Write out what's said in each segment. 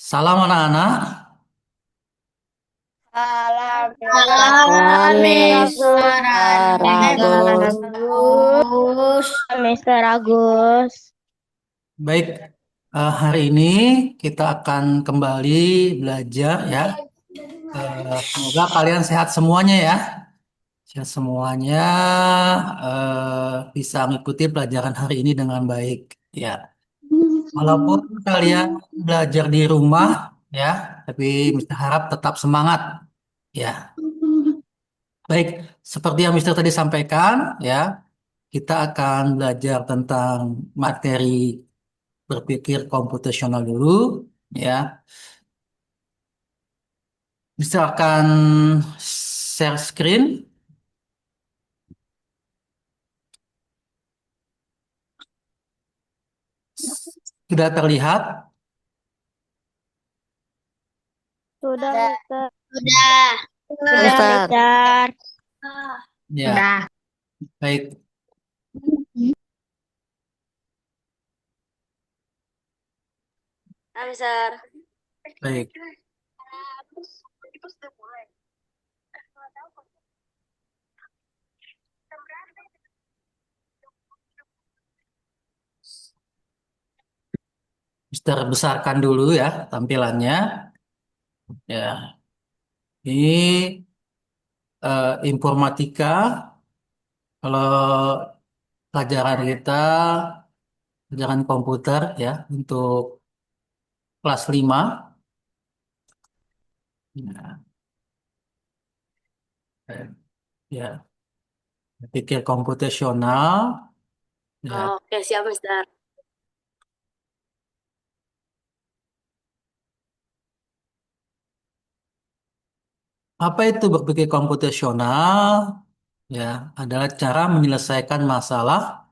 Salam anak-anak. Salam, Salam, Mister Mister Agus. Agus. Mister Agus. Baik, hari ini kita akan kembali belajar ya. Semoga kalian sehat semuanya ya. Sehat semuanya, bisa mengikuti pelajaran hari ini dengan baik ya. Walaupun kalian belajar di rumah ya, tapi Mister harap tetap semangat ya. Baik, seperti yang Mister tadi sampaikan ya, kita akan belajar tentang materi berpikir komputasional dulu ya. Misalkan share screen sudah terlihat Sudah, Sudah, Mister. sudah, Sudah, Mister. Mister. ya. Sudah. Baik, Nah, Mister. baik. Mister besarkan dulu ya tampilannya ya. Ini informatika. Kalau pelajaran kita pelajaran komputer ya untuk kelas 5 ya, ya, pikir komputasional ya. Oke, siap, Mister. Apa itu berpikir komputasional? Ya, adalah cara menyelesaikan masalah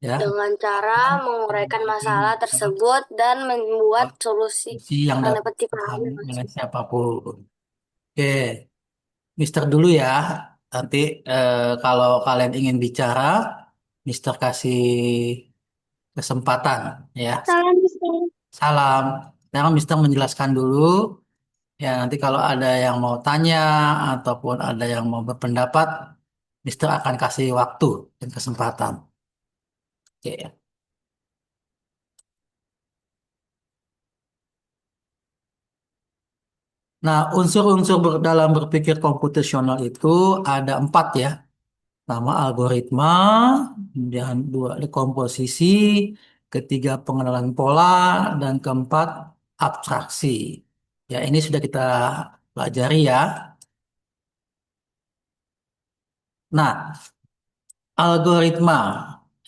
ya, Dengan cara menguraikan masalah tersebut dan membuat solusi solusi yang yang dapat dapat dipahami dipahami oleh maksud. siapapun. Oke, Mister dulu ya. Nanti kalau kalian ingin bicara, Mister kasih kesempatan ya. Salam, Mister. Salam. Sekarang Mister menjelaskan dulu. Ya, nanti kalau ada yang mau tanya ataupun ada yang mau berpendapat, Mister akan kasih waktu dan kesempatan. Oke. Nah, unsur-unsur dalam berpikir komputasional itu ada 4 ya. Pertama algoritma, kemudian dua komposisi, ketiga pengenalan pola, dan keempat abstraksi. Ya, ini sudah kita pelajari ya. Nah, algoritma.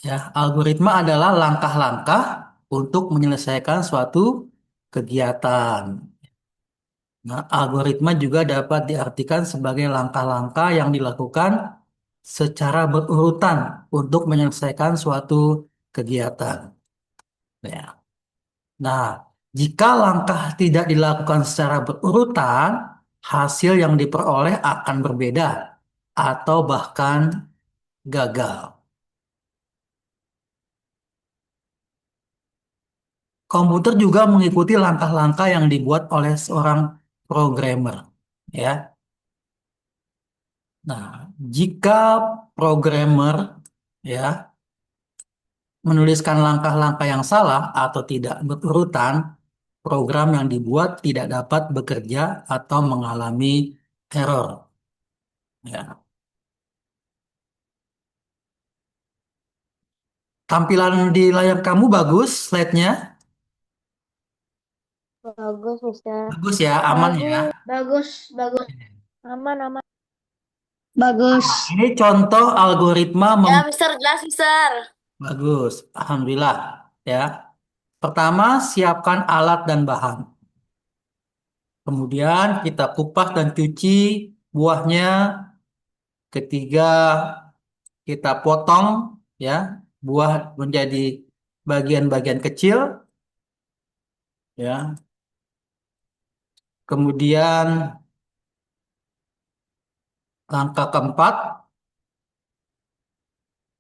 Ya, algoritma adalah langkah-langkah untuk menyelesaikan suatu kegiatan. Nah, algoritma juga dapat diartikan sebagai langkah-langkah yang dilakukan secara berurutan untuk menyelesaikan suatu kegiatan. Ya. Nah, jika langkah tidak dilakukan secara berurutan, hasil yang diperoleh akan berbeda atau bahkan gagal. Komputer juga mengikuti langkah-langkah yang dibuat oleh seorang programmer. Ya. Nah, jika programmer ya menuliskan langkah-langkah yang salah atau tidak berurutan, program yang dibuat tidak dapat bekerja atau mengalami error. Ya. Tampilan di layar kamu bagus, slide-nya Bagus, Mister. bagus ya, aman ya. Bagus. Bagus, bagus. Aman, aman. Bagus. Ini contoh algoritma Ya, Mister, jelas, Mister. bagus, alhamdulillah ya. Pertama, siapkan alat dan bahan. Kemudian kita kupas dan cuci buahnya. Ketiga, kita potong ya buah menjadi bagian-bagian kecil ya. Kemudian langkah keempat,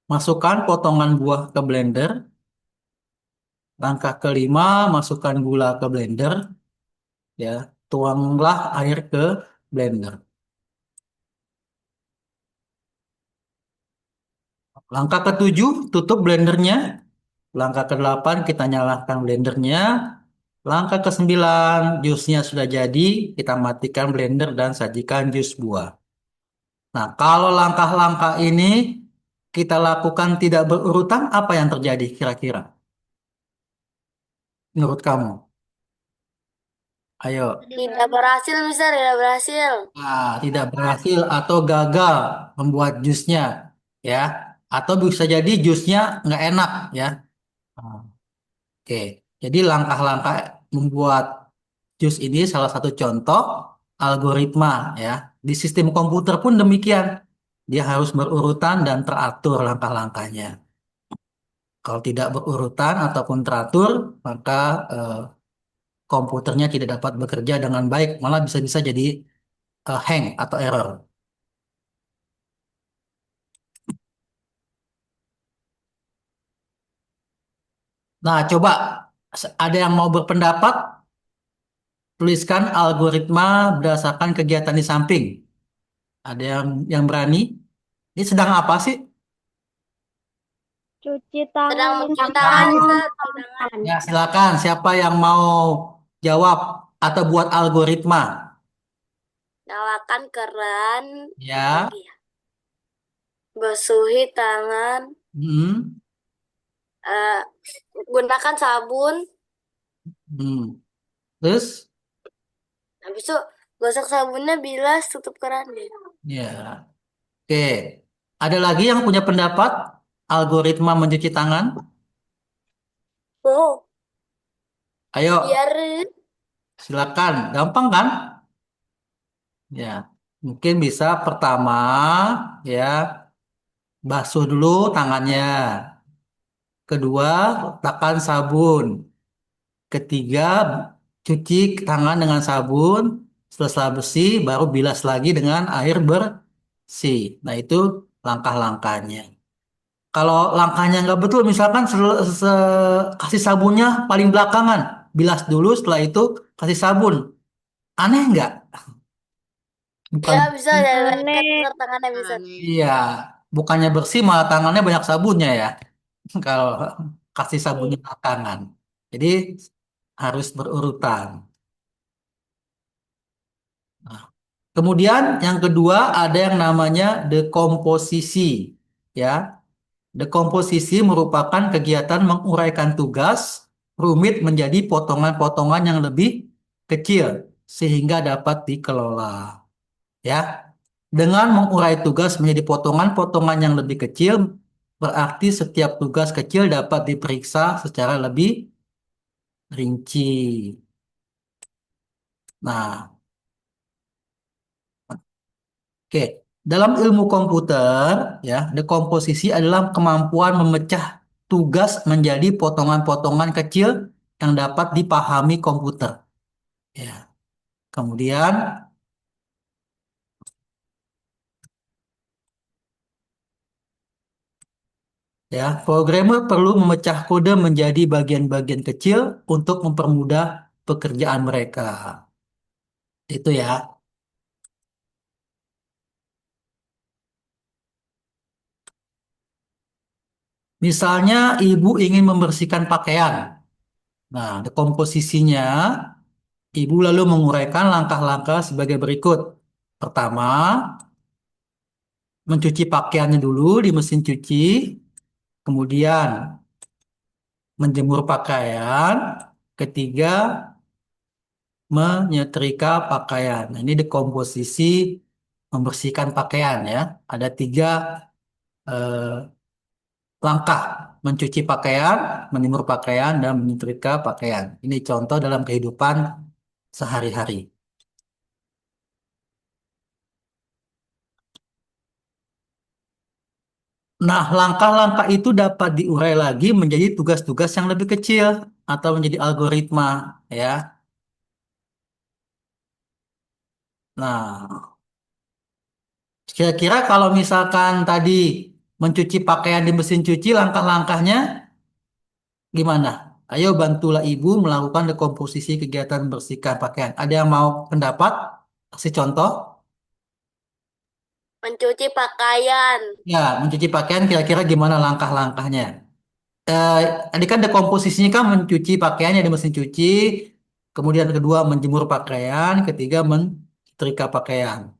masukkan potongan buah ke blender. Langkah kelima, masukkan gula ke blender. ya, tuanglah air ke blender. Langkah ketujuh, tutup blendernya. Langkah ke-8, kita nyalakan blendernya. Langkah ke-9, jusnya sudah jadi, kita matikan blender dan sajikan jus buah. Nah, kalau langkah-langkah ini kita lakukan tidak berurutan, apa yang terjadi kira-kira? Menurut kamu? Ayo. Tidak berhasil, Mister, tidak berhasil. Nah, tidak berhasil atau gagal membuat jusnya, ya. Atau bisa jadi jusnya nggak enak, ya. Nah, oke, jadi langkah-langkah membuat jus ini salah satu contoh algoritma, ya. Di sistem komputer pun demikian. Dia harus berurutan dan teratur langkah-langkahnya. Kalau tidak berurutan ataupun teratur, maka eh, komputernya tidak dapat bekerja dengan baik, malah bisa-bisa jadi hang atau error. Nah, coba ada yang mau berpendapat, tuliskan algoritma berdasarkan kegiatan di samping. Ada yang berani? Ini sedang apa sih? Cuci Sedang tangan, mencuci tangan, tangan. Mister. Cuci tangan. Ya, silakan. Siapa yang mau jawab atau buat algoritma? Nyalakan keran. Ya. Apalagi ya? Basuhi tangan. Hmm. eh, Gunakan sabun. Hmm. Terus? Habis itu gosok sabunnya, bilas, tutup kerannya. Ya. Oke. Ada lagi yang punya pendapat algoritma mencuci tangan? Oh, Ayo, biar silakan. Gampang kan? Ya. Mungkin bisa pertama, ya, basuh dulu tangannya. Kedua, letakkan sabun. Ketiga, cuci tangan dengan sabun. Setelah bersih, baru bilas lagi dengan air bersih. Nah, itu langkah-langkahnya. Kalau langkahnya nggak betul, misalkan kasih sabunnya paling belakangan. Bilas dulu, setelah itu kasih sabun. Aneh nggak? Bukan ya bisa bersih. dari lengket, Aneh. Mister, tangannya bisa. Iya, bukannya bersih malah tangannya banyak sabunnya ya. Kalau kasih sabunnya Ih, belakangan. Jadi harus berurutan. Nah, kemudian yang kedua ada yang namanya dekomposisi. Ya, dekomposisi merupakan kegiatan menguraikan tugas rumit menjadi potongan-potongan yang lebih kecil sehingga dapat dikelola. Ya, dengan mengurai tugas menjadi potongan-potongan yang lebih kecil, berarti setiap tugas kecil dapat diperiksa secara lebih rinci. Nah, oke, dalam ilmu komputer, ya, dekomposisi adalah kemampuan memecah tugas menjadi potongan-potongan kecil yang dapat dipahami komputer. Ya, kemudian, ya, programmer perlu memecah kode menjadi bagian-bagian kecil untuk mempermudah pekerjaan mereka. Itu ya. Misalnya ibu ingin membersihkan pakaian. Nah, dekomposisinya, ibu lalu menguraikan langkah-langkah sebagai berikut. Pertama, mencuci pakaiannya dulu di mesin cuci, kemudian menjemur pakaian, ketiga menyetrika pakaian. Nah, ini dekomposisi membersihkan pakaian ya. Ada tiga eh, langkah: mencuci pakaian, menjemur pakaian, dan menyetrika pakaian. Ini contoh dalam kehidupan sehari-hari. Nah, langkah-langkah itu dapat diurai lagi menjadi tugas-tugas yang lebih kecil atau menjadi algoritma, ya. Nah, kira-kira kalau misalkan tadi mencuci pakaian di mesin cuci, langkah-langkahnya gimana? Ayo bantulah ibu melakukan dekomposisi kegiatan bersihkan pakaian. Ada yang mau pendapat? Kasih contoh. Mencuci pakaian. Ya, mencuci pakaian kira-kira gimana langkah-langkahnya? Eh, Tadi kan dekomposisinya kan mencuci pakaiannya di mesin cuci, kemudian kedua menjemur pakaian, ketiga menyetrika pakaian.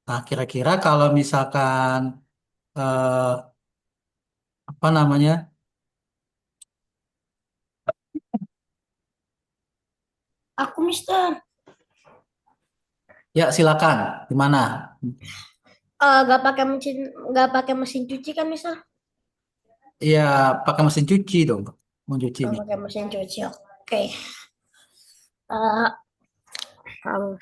Nah, kira-kira kalau misalkan eh, apa namanya? Aku, Mister. Ya, silakan. Gimana? Gak pakai mesin cuci kan, Mister? Ya, pakai mesin cuci dong, Gak mencucinya. pakai mesin cuci. Oke. Eh, um,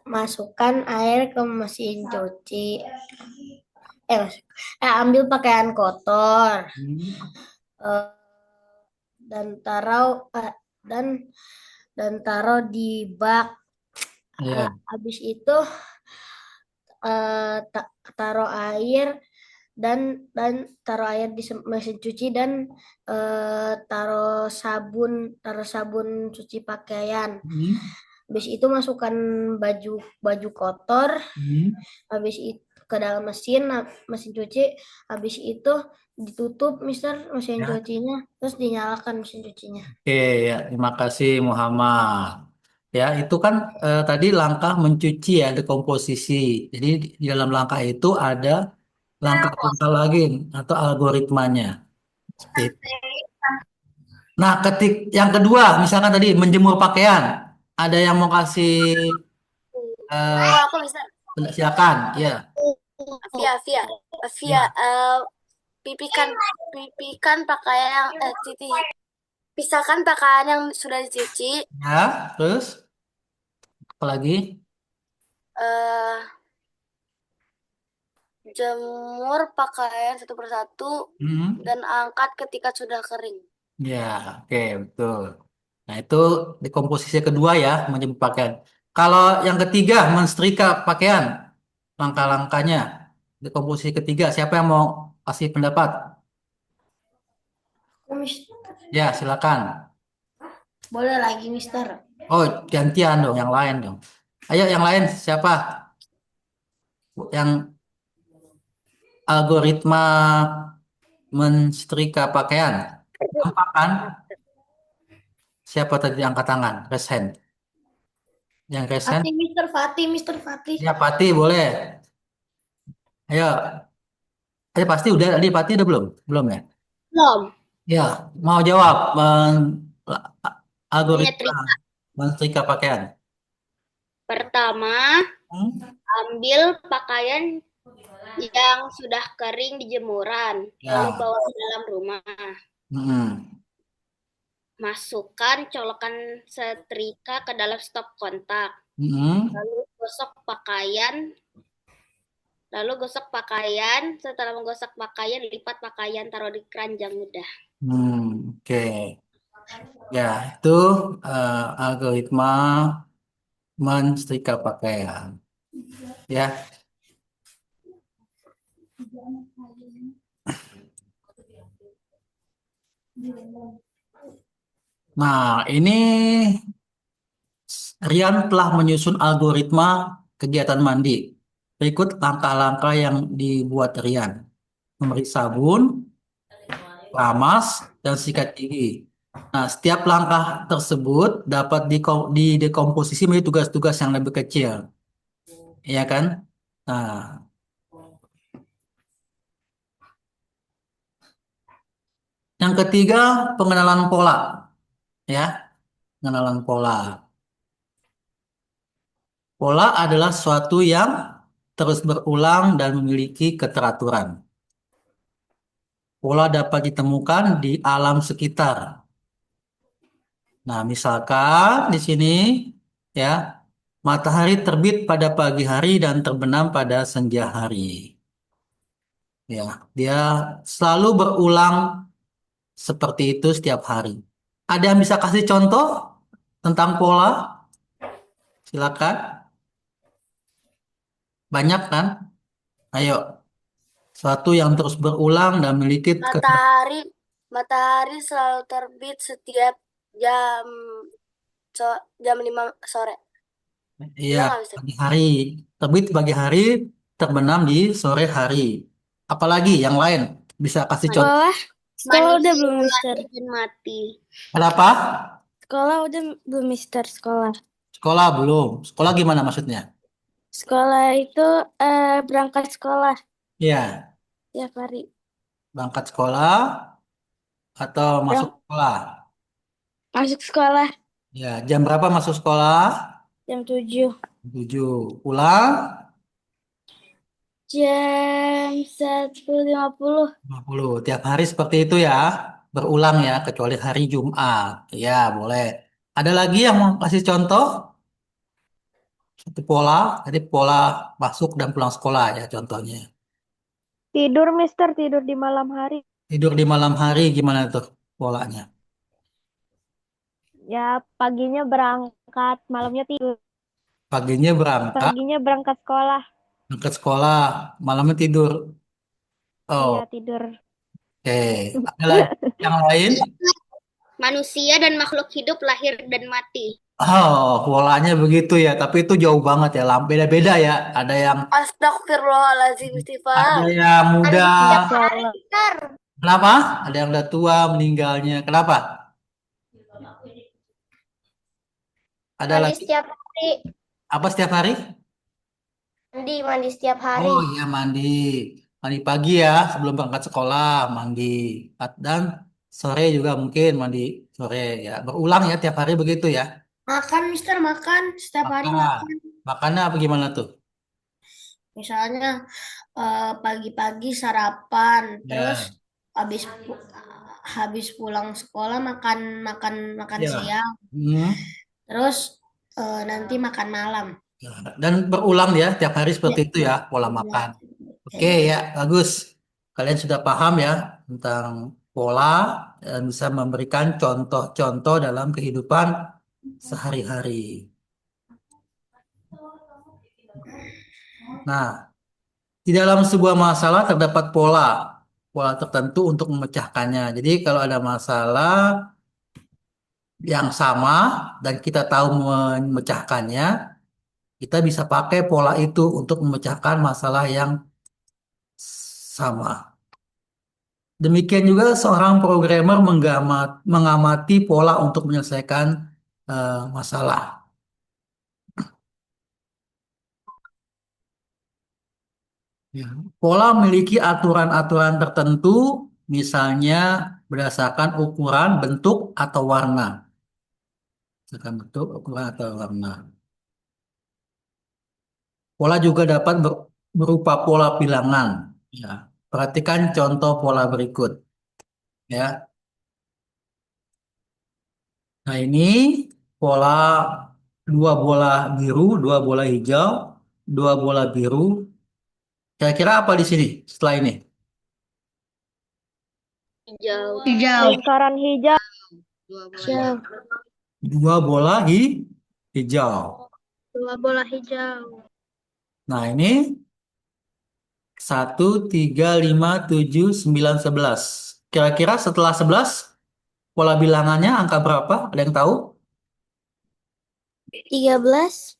Masukkan air ke mesin cuci. Mas- Ambil pakaian kotor. Hmm. eh, dan taruh dan di bak. Ya. Habis itu taruh air dan taruh air di mesin cuci dan taruh sabun cuci pakaian. Hmm. Habis itu masukkan baju baju kotor. Hmm. Habis itu ke dalam mesin cuci. Habis itu ditutup, Mister, mesin Ya. cucinya, terus dinyalakan mesin cucinya. Oke, ya, terima kasih Muhammad. Ya, itu kan tadi langkah mencuci ya, dekomposisi. Jadi di dalam langkah itu ada langkah-langkah lagi atau algoritmanya. Seperti itu. Nah, yang kedua, misalkan tadi menjemur pakaian, ada yang mau kasih Aku bisa. silakan, ya. Afia, Afia, Afia. Ya, Pipikan, pipikan pakaian, pisahkan pakaian yang sudah dicuci. ya, terus apa lagi? eh Jemur pakaian satu persatu Hmm. dan angkat ketika sudah kering. Ya, oke, betul. Nah, itu di komposisi kedua ya, menjemur pakaian. Kalau yang ketiga, mensetrika pakaian, langkah-langkahnya. Di komposisi ketiga, siapa yang mau kasih pendapat? Ya, silakan. Boleh lagi, Mister. Oh, gantian dong, yang lain dong. Ayo, yang lain siapa? Yang algoritma mensetrika pakaian. Gampang kan? Siapa tadi angkat tangan? Raise hand. Yang raise hand? Fatih, Mister Fatih, Mister Fatih. Ya, Pati boleh. Ayo, pasti udah tadi Pati udah belum? Belum ya? Belum. Ya, mau jawab algoritma Menyetrika. mensetrika pakaian. Pertama, Hmm? ambil pakaian yang sudah kering di jemuran, lalu Ya. bawa ke dalam rumah. Hmm. Masukkan colokan setrika ke dalam stop kontak. Hmm. Lalu gosok pakaian. Setelah menggosok pakaian, lipat pakaian, taruh di keranjang mudah. Oke. Ya, itu algoritma mensetrika pakaian. Ya. Nah, ini Rian telah menyusun algoritma kegiatan mandi. Berikut langkah-langkah yang dibuat Rian. Memeriksa sabun, keramas, dan sikat gigi. Nah, setiap langkah tersebut dapat didekomposisi menjadi tugas-tugas yang lebih kecil. Iya kan? Nah, yang ketiga, pengenalan pola. Ya, pengenalan pola. Pola adalah sesuatu yang terus berulang dan memiliki keteraturan. Pola dapat ditemukan di alam sekitar. Nah, misalkan di sini ya, matahari terbit pada pagi hari dan terbenam pada senja hari. Ya, dia selalu berulang seperti itu setiap hari. Ada yang bisa kasih contoh tentang pola? Silakan. Banyak kan? Ayo, suatu yang terus berulang dan memiliki Matahari Matahari selalu terbit setiap jam jam 5 sore. Iya, Benar nggak, Mister? pagi hari. Terbit pagi hari, terbenam di sore hari. Apalagi yang lain? Bisa kasih contoh. Sekolah, sekolah udah Manusia belum, Mister? lahir dan mati. Kenapa? Sekolah udah belum, Mister? Sekolah. Sekolah belum. Sekolah gimana maksudnya? Sekolah itu berangkat sekolah Iya, tiap hari. berangkat sekolah atau masuk Berang- sekolah. Masuk sekolah Ya, jam berapa masuk sekolah? jam 7. 7. Pulang Jam 1.50. 50. Tiap hari seperti itu ya. Berulang ya, kecuali hari Jumat. Ya, boleh. Ada lagi yang mau kasih contoh? Satu pola, jadi pola masuk dan pulang sekolah ya contohnya. Tidur, Mister, tidur di malam hari. Tidur di malam hari gimana tuh polanya? Ya, paginya berangkat, malamnya tidur. Paginya berangkat, Paginya berangkat sekolah. berangkat sekolah, malamnya tidur. Iya, Oh, tidur. oke. Ada lagi yang lain? Manusia dan makhluk hidup lahir dan mati. Oh, polanya begitu ya, tapi itu jauh banget ya, beda-beda ya. Astagfirullahaladzim, Ada Istighfar. yang muda, Masya Allah. kenapa? Ada yang udah tua meninggalnya, kenapa? Ada Mandi lagi setiap hari. apa setiap hari? Mandi setiap hari. Oh iya mandi, mandi pagi ya sebelum berangkat sekolah mandi, dan sore juga mungkin mandi sore ya. Berulang ya tiap hari begitu ya. Makan, Mister, makan. Setiap hari Makan, makan. makannya apa gimana tuh? Misalnya pagi-pagi sarapan, terus Ya, habis habis pulang sekolah makan makan makan ya. siang, Hmm. terus nanti makan malam. Ya, dan berulang ya tiap hari Ya, seperti itu ya pola ya, makan. kayak Oke gitu. ya, bagus. Kalian sudah paham ya tentang pola dan bisa memberikan contoh-contoh dalam kehidupan sehari-hari. Nah, di dalam sebuah masalah terdapat pola, pola tertentu untuk memecahkannya. Jadi kalau ada masalah yang sama dan kita tahu memecahkannya, kita bisa pakai pola itu untuk memecahkan masalah yang sama. Demikian juga seorang programmer mengamati pola untuk menyelesaikan masalah. Ya. Pola memiliki aturan-aturan tertentu, misalnya berdasarkan ukuran, bentuk, atau warna. Berdasarkan bentuk, ukuran, atau warna. Pola juga dapat berupa pola bilangan. Ya. Perhatikan contoh pola berikut. Ya. Nah ini pola dua bola biru, dua bola hijau, dua bola biru. Kira-kira apa di sini setelah ini? Hijau. Lingkaran hijau. Dua bola Hijau. Dua bola hijau. Dua bola hijau. Nah ini 1, 3, 5, 7, 9, 11. Kira-kira setelah 11 pola bilangannya angka berapa? Ada yang tahu? 13.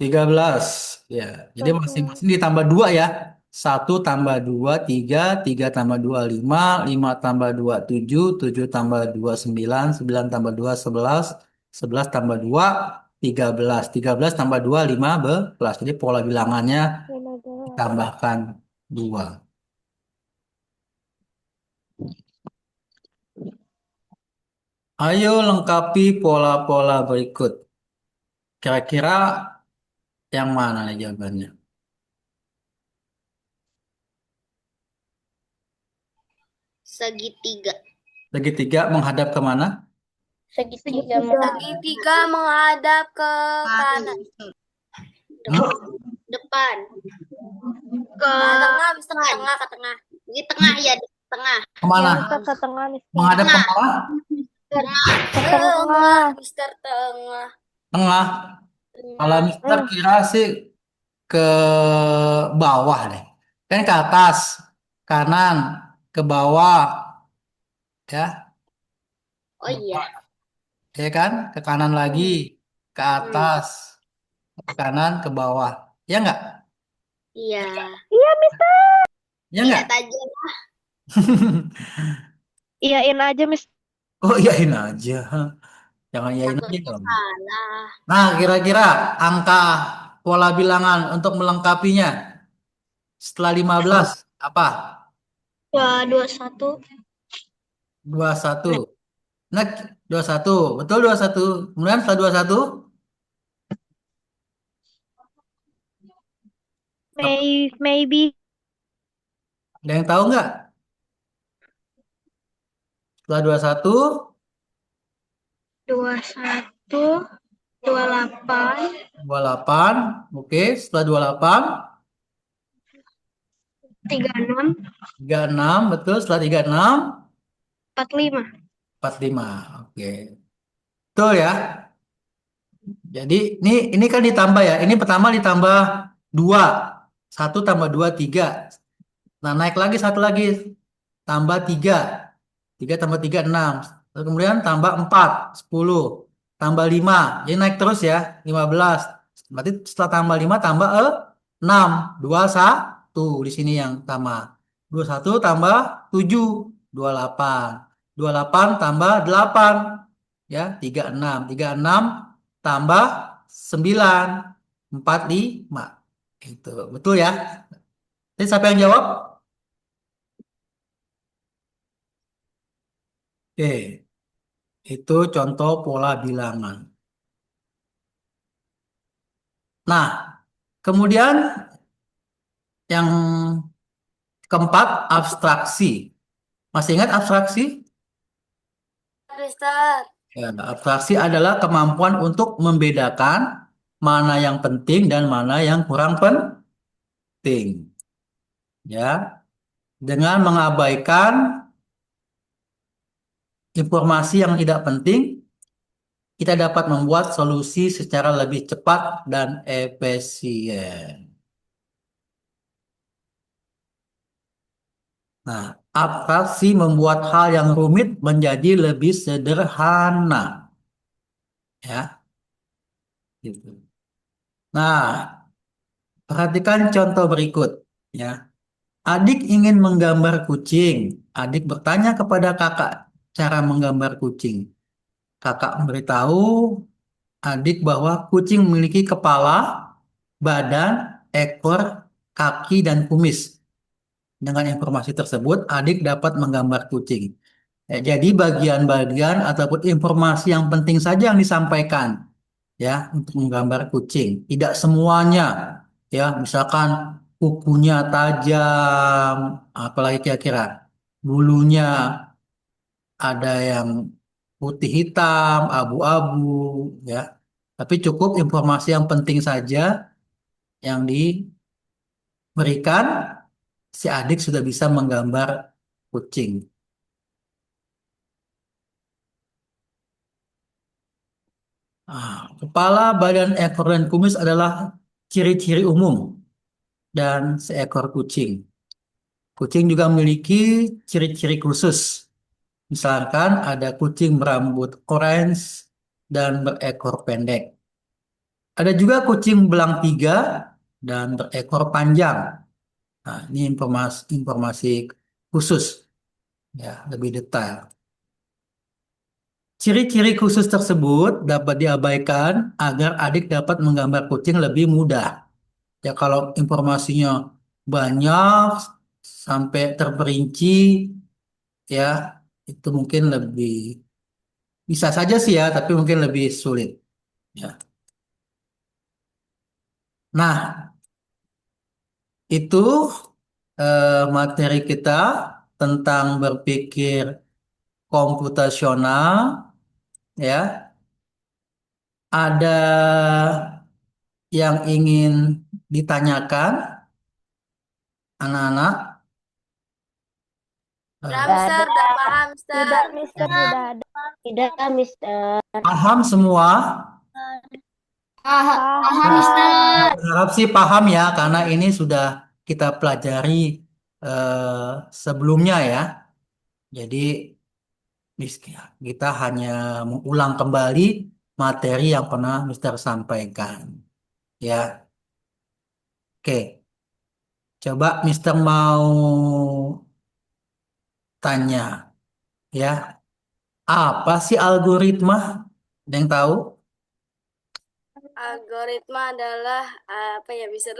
13. Ya, jadi Satu. masing-masing ditambah 2 ya. 1 tambah 2 3, 3 tambah 2 5, 5 tambah 2 7, 7 tambah 2 9, 9 tambah 2 11, 11 tambah 2 13, 13 tambah 2 15. Jadi pola bilangannya 15. ditambahkan 2. Ayo lengkapi pola-pola berikut. Kira-kira yang mana nih jawabannya? segitiga. Segitiga menghadap kemana? Segitiga. Segitiga menghadap ke kanan. Depan. Ke tengah, Mister, ke tengah, ke tengah. Di tengah ya, di tengah. Kemana? Ya, Mister, ke tengah, Mister. Menghadap kemana? Ke tengah. Mister, tengah. Tengah. Kalau Mister kira sih ke bawah deh. Kan ke atas, kanan, ke bawah, ya. Oh iya. Ya kan? Ke kanan lagi, ke Hmm. atas, ke kanan, ke bawah. Ya nggak? Iya. Iya, Mister. Ya Lihat nggak? aja. Iyain aja, Mister. Oh, iyain aja. Jangan iyain aja Takutnya dong. salah. Nah, kira-kira angka pola bilangan untuk melengkapinya setelah 15 apa? 21. 21. Nah, 21. Betul 21. Kemudian setelah 21 apa? Maybe. Ada yang tahu nggak? Setelah 21 21, 28, 28. Oke, setelah 28 36, 36. Betul, setelah 36 45. 45. Oke. Betul ya. Jadi ini kan ditambah ya. Ini pertama ditambah 2. 1 tambah 2 3. Nah, naik lagi satu lagi tambah 3. 3 tambah 3 6. Lalu kemudian tambah 4 10. Tambah 5. Jadi naik terus ya, 15. Berarti setelah tambah 5 tambah 6. 21 di sini yang sama. 21 tambah 7 28. 28 tambah 8 ya, 36. 36 tambah 9 45. Itu betul ya. Jadi siapa yang jawab? Oke, itu contoh pola bilangan. Nah, kemudian yang keempat, abstraksi. Masih ingat abstraksi? Mister. Ya, abstraksi adalah kemampuan untuk membedakan mana yang penting dan mana yang kurang penting. Ya, dengan mengabaikan informasi yang tidak penting, kita dapat membuat solusi secara lebih cepat dan efisien. Nah, abstraksi membuat hal yang rumit menjadi lebih sederhana. Ya, gitu. Nah, perhatikan contoh berikut. Ya, adik ingin menggambar kucing. Adik bertanya kepada kakak cara menggambar kucing. Kakak memberitahu adik bahwa kucing memiliki kepala, badan, ekor, kaki, dan kumis. Dengan informasi tersebut, adik dapat menggambar kucing. Ya, jadi bagian-bagian ataupun informasi yang penting saja yang disampaikan ya untuk menggambar kucing. Tidak semuanya ya, misalkan kukunya tajam, apalagi kira-kira bulunya ada yang putih hitam, abu-abu ya. Tapi cukup informasi yang penting saja yang diberikan, si adik sudah bisa menggambar kucing. Kepala, badan, ekor, dan kumis adalah ciri-ciri umum dan seekor kucing. Kucing juga memiliki ciri-ciri khusus. Misalkan ada kucing berambut orange dan berekor pendek. Ada juga kucing belang tiga dan berekor panjang. Nah, ini informasi khusus, ya, lebih detail. Ciri-ciri khusus tersebut dapat diabaikan agar adik dapat menggambar kucing lebih mudah. Ya kalau informasinya banyak sampai terperinci ya itu mungkin lebih bisa saja sih ya, tapi mungkin lebih sulit ya. Nah, itu materi kita tentang berpikir komputasional ya. Ada yang ingin ditanyakan anak-anak? Udah, Eh, Mister. Udah paham, Mister. Tidak, Mister, tidak ada. Tidak, Mister. Paham semua? Paham, Nah, Mister. harap sih paham ya, karena ini sudah kita pelajari sebelumnya ya. Jadi Kita hanya mengulang kembali materi yang pernah Mister sampaikan. Ya, oke. Coba Mister mau tanya, ya, apa sih algoritma? Ada yang tahu? Algoritma adalah apa ya, bisa?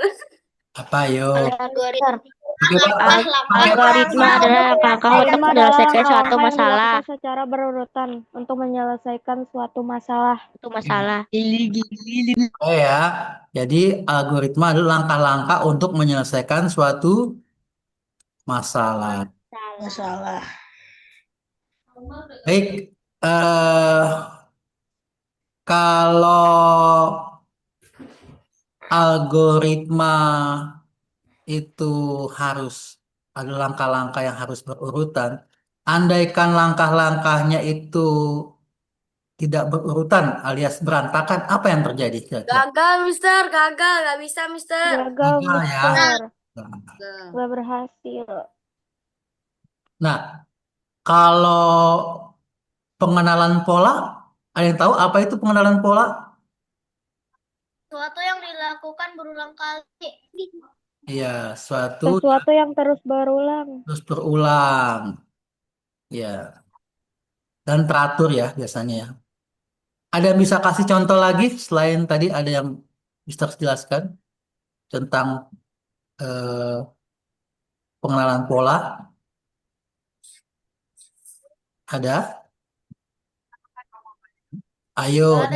Apa, yo? Algoritma Oke, Pak. Algoritma adalah langkah-langkah untuk Algoritma adalah menyelesaikan suatu langkah-langkah yang masalah. dilakukan secara berurutan untuk menyelesaikan suatu masalah. Oh ya, jadi algoritma adalah langkah-langkah untuk menyelesaikan suatu masalah. Masalah. Baik, kalau algoritma itu harus ada langkah-langkah yang harus berurutan, andaikan langkah-langkahnya itu tidak berurutan alias berantakan, apa yang terjadi kira-kira? Gagal, Mister. Gagal. Nggak bisa, Mister. Gagal, Gagal ya. Mister. Gagal. Nggak berhasil. Nah, kalau pengenalan pola, ada yang tahu apa itu pengenalan pola? Suatu yang dilakukan berulang kali. Iya, suatu Sesuatu yang terus berulang. terus berulang. Ya, dan teratur ya biasanya ya. Ada yang bisa kasih contoh lagi selain tadi ada yang Mister jelaskan tentang eh, pengenalan pola? Ada? Ayo,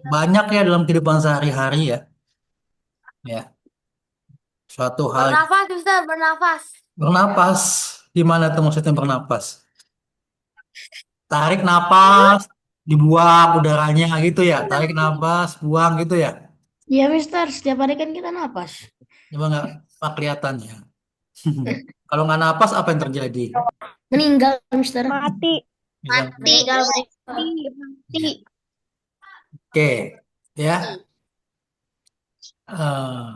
banyak ya dalam kehidupan sehari-hari ya. Ya, suatu hal Bernafas, Mister. Bernafas. bernapas. Gimana tuh maksudnya bernapas? Tarik napas, dibuang udaranya gitu ya. Tarik napas, buang gitu ya. Iya, Mister. Setiap hari kan kita napas. Coba nggak kelihatan ya. Kalau nggak napas apa yang terjadi? Meninggal, Mister. Mati. Bilang, meninggal ya. Oke, ya. Eh,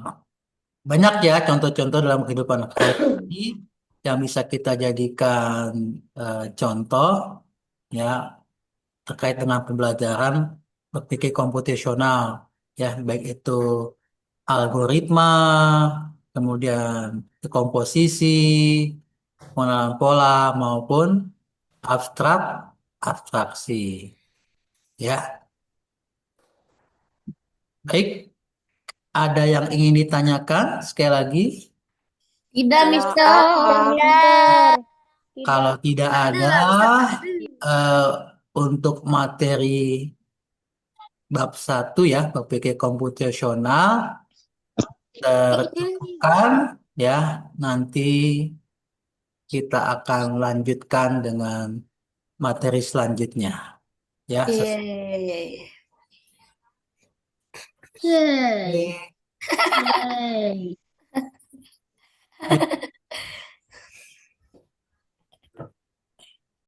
banyak ya contoh-contoh dalam kehidupan sehari-hari yang bisa kita jadikan contoh ya terkait dengan pembelajaran berpikir komputasional ya baik itu algoritma, kemudian komposisi, pengenalan pola maupun abstraksi. Ya, baik. Ada yang ingin ditanyakan sekali lagi? Tidak, Mister. Tidak, Mister. Kalau Tidak. tidak ada, eh, untuk materi bab 1 ya, berpikir komputasional tercukupkan ya. Nanti kita akan lanjutkan dengan materi selanjutnya ya. Yeay. Yeay. Sesuai